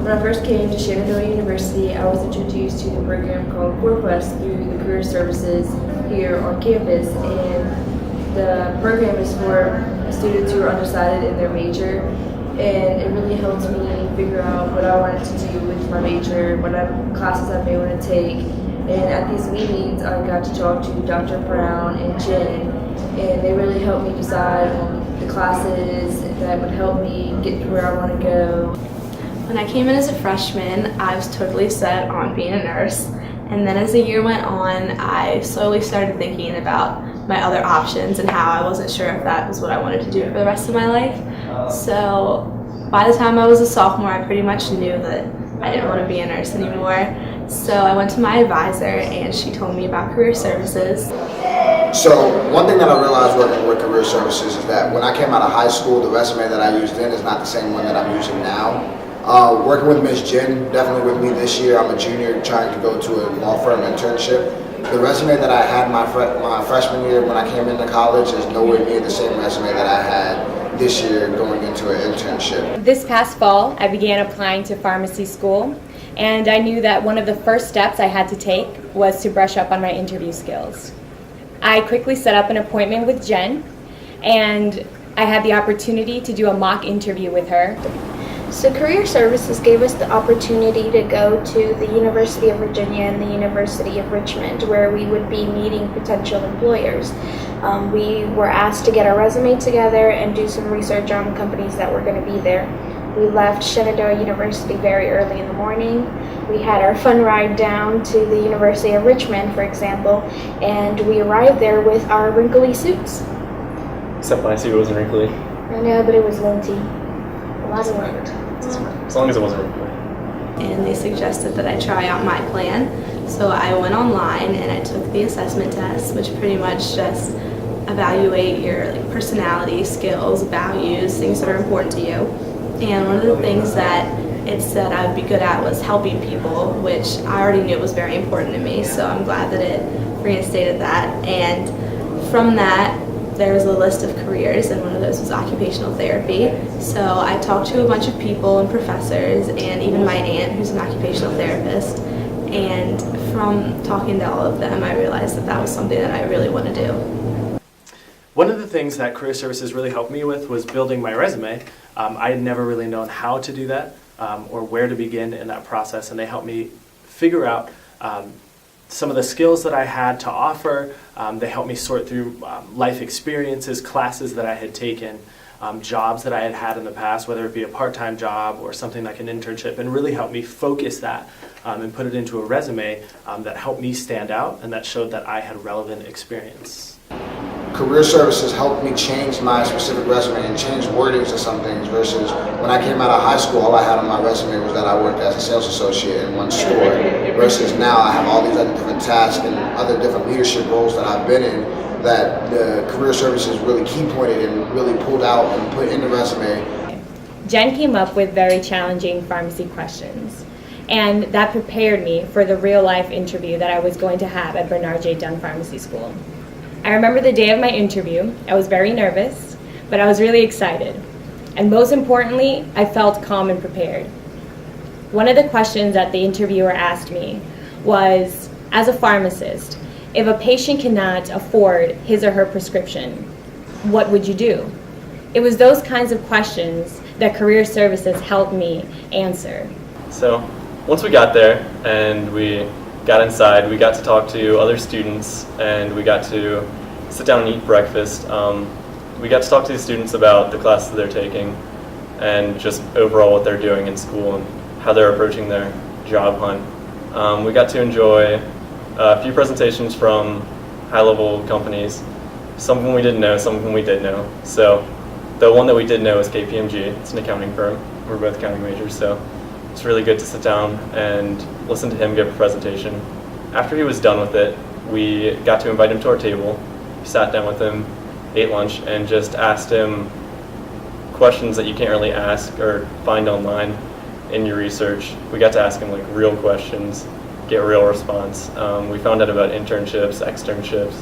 When I first came to Shenandoah University, I was introduced to the program called CoreQuest through the Career Services here on campus, and the program is for students who are undecided in their major, and it really helped me figure out what I wanted to do with my major, what classes I may want to take. And at these meetings, I got to talk to Dr. Brown and Jen, and they really helped me decide on the classes that would help me get to where I want to go. When I came in as a freshman, I was totally set on being a nurse. And then as the year went on, I slowly started thinking about my other options and how I wasn't sure if that was what I wanted to do for the rest of my life. So by the time I was a sophomore, I pretty much knew that I didn't want to be a nurse anymore. So I went to my advisor and she told me about career services. So one thing that I realized working with career services is that when I came out of high school, the resume that I used then is not the same one that I'm using now. Working with Ms. Jen, definitely with me this year. I'm a junior trying to go to a law firm internship. The resume that I had my freshman year when I came into college is nowhere near the same resume that I had this year going into an internship. This past fall, I began applying to pharmacy school, and I knew that one of the first steps I had to take was to brush up on my interview skills. I quickly set up an appointment with Jen, and I had the opportunity to do a mock interview with her. So Career Services gave us the opportunity to go to the University of Virginia and the University of Richmond, where we would be meeting potential employers. We were asked to get our resume together and do some research on companies that were going to be there. We left Shenandoah University very early in the morning. We had our fun ride down to the University of Richmond, for example, and we arrived there with our wrinkly suits. Except my suit wasn't wrinkly. I know, but it was linty. A lot of lint. As long as it wasn't wrinkly. And they suggested that I try out my plan. So I went online and I took the assessment test, which pretty much just evaluate your personality, skills, values, things that are important to you. And one of the things that it said I would be good at was helping people, which I already knew was very important to me, so I'm glad that it reinstated that. And from that, there was a list of careers, and one of those was occupational therapy. So I talked to a bunch of people and professors, and even my aunt, who's an occupational therapist. And from talking to all of them, I realized that that was something that I really want to do. One of the things that Career Services really helped me with was building my resume. I had never really known how to do that or where to begin in that process, and they helped me figure out some of the skills that I had to offer. They helped me sort through life experiences, classes that I had taken, jobs that I had had in the past, whether it be a part-time job or something like an internship, and really helped me focus that and put it into a resume that helped me stand out and that showed that I had relevant experience. Career Services helped me change my specific resume and change wordings of some things versus when I came out of high school, all I had on my resume was that I worked as a sales associate in one store, versus now I have all these other different tasks and other different leadership roles that I've been in that the Career Services really key pointed and really pulled out and put in the resume. Jen came up with very challenging pharmacy questions, and that prepared me for the real-life interview that I was going to have at Bernard J. Dunn Pharmacy School. I remember the day of my interview. I was very nervous, but I was really excited. And most importantly, I felt calm and prepared. One of the questions that the interviewer asked me was, as a pharmacist, if a patient cannot afford his or her prescription, what would you do? It was those kinds of questions that Career Services helped me answer. So once we got there and we got inside, we got to talk to other students and we got to sit down and eat breakfast. We got to talk to the students about the classes they're taking and just overall what they're doing in school and how they're approaching their job hunt. We got to enjoy a few presentations from high-level companies. Some of them we didn't know, some of them we did know. So the one that we did know is KPMG. It's an accounting firm. We're both accounting majors, so it's really good to sit down and listen to him give a presentation. After he was done with it, we got to invite him to our table. We sat down with him, ate lunch, and just asked him questions that you can't really ask or find online in your research. We got to ask him like real questions, get a real response. We found out about internships, externships,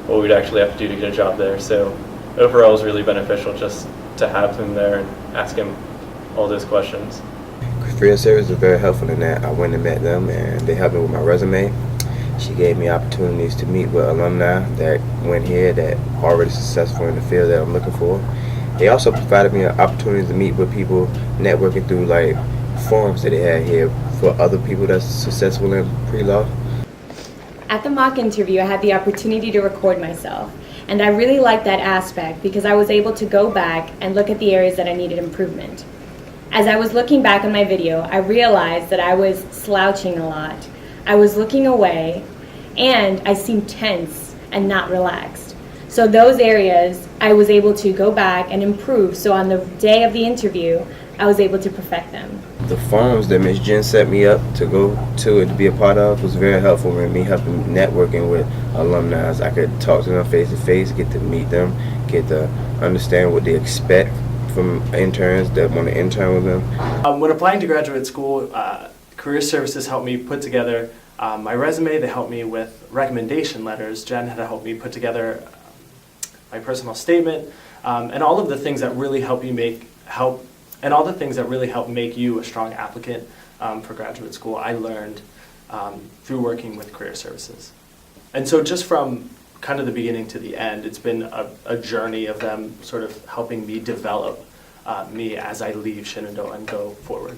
what we'd actually have to do to get a job there. So overall it was really beneficial just to have him there and ask him all those questions. Career Service was very helpful in that. I went and met them, and they helped me with my resume. She gave me opportunities to meet with alumni that went here that are already successful in the field that I'm looking for. They also provided me an opportunity to meet with people networking through like forums that they had here for other people that's successful in pre-law. At the mock interview, I had the opportunity to record myself, and I really liked that aspect because I was able to go back and look at the areas that I needed improvement. As I was looking back on my video, I realized that I was slouching a lot. I was looking away, and I seemed tense and not relaxed. So those areas, I was able to go back and improve, so on the day of the interview, I was able to perfect them. The forums that Ms. Jen set me up to go to and to be a part of was very helpful in me helping networking with alumni. I could talk to them face to face, get to meet them, get to understand what they expect from interns that want to intern with them. When applying to graduate school, Career Services helped me put together my resume. They helped me with recommendation letters. Jen had helped me put together my personal statement, and all of the things that really help make you a strong applicant for graduate school, I learned through working with Career Services. And so just from kind of the beginning to the end, it's been a journey of them sort of helping me develop me as I leave Shenandoah and go forward.